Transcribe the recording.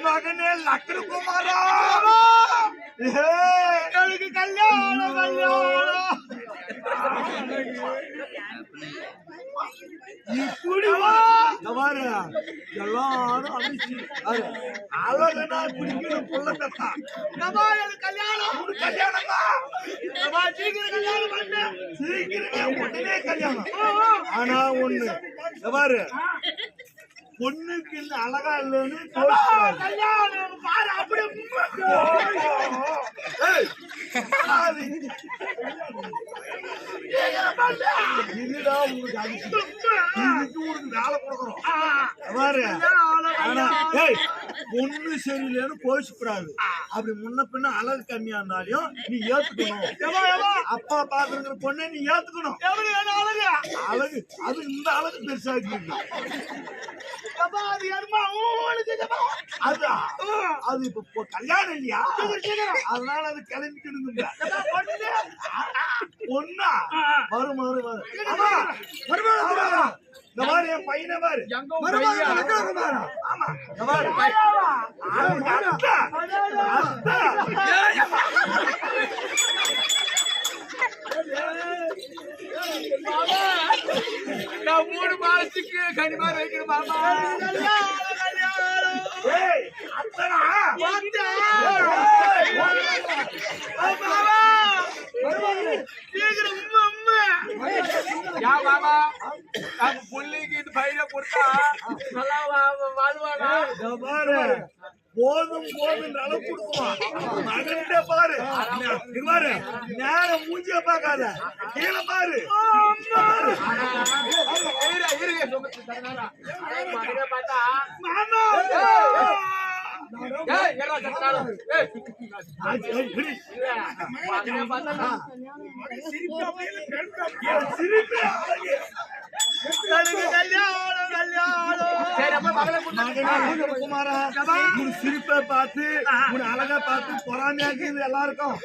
மகனே லக்ஷ்மி குமாரா எனக்கு கல்யாணம் கல்யாணம் இப்படிவா எல்லாரும் அழகனா பிடிக்கணும் புள்ள பெத்தா கல்யாணம் கல்யாணம் சீக்கிரம் கல்யாணம் பண்ண சீக்கிரமே உடனே கல்யாணம் ஆனா ஒண்ணு பாரு பொண்ணுக்கு இந்த அழகா இல்லைன்னு கல்யாணம் பாரு அப்படி இதுடா உங்களுக்கு உனக்கு வேலை கொடுக்குறோம் பாரு பொண்ணு சரியில்லைன்னு கோவிச்சுக்கூடாது அப்படி முன்ன பின்ன அழகு கம்மியா இருந்தாலையும் நீ ஏத்துக்கணும் அப்பா பாக்குற பொண்ணை நீ ஏத்துக்கணும் அழகு அது இந்த அழகு பெருசாக்கி அது இப்ப கல்யாணம் இல்லையா அதனால அது கிளம்பிக்கணுங்க பொண்ணா வரும் வரும் வரும் இந்த மாதிரி என் பையனை பாரு ஆமா நான் 3 மாசத்துக்கு கண்டிப்பா வைக்கணும் மாமா புள்ளிக்கு இது பயிர கொடுத்தா நல்லா வாழ்வாங்க போதும் போதும் அளவு கொடுக்குவான் மகன்கிட்ட பாரு பாரு நேரம் மூஞ்சிய பார்க்காத கீழே பாரு குமாரா உன் சிரிப்பை பார்த்து உன் அழகா பார்த்து பொறாமையாக்குது எல்லாருக்கும்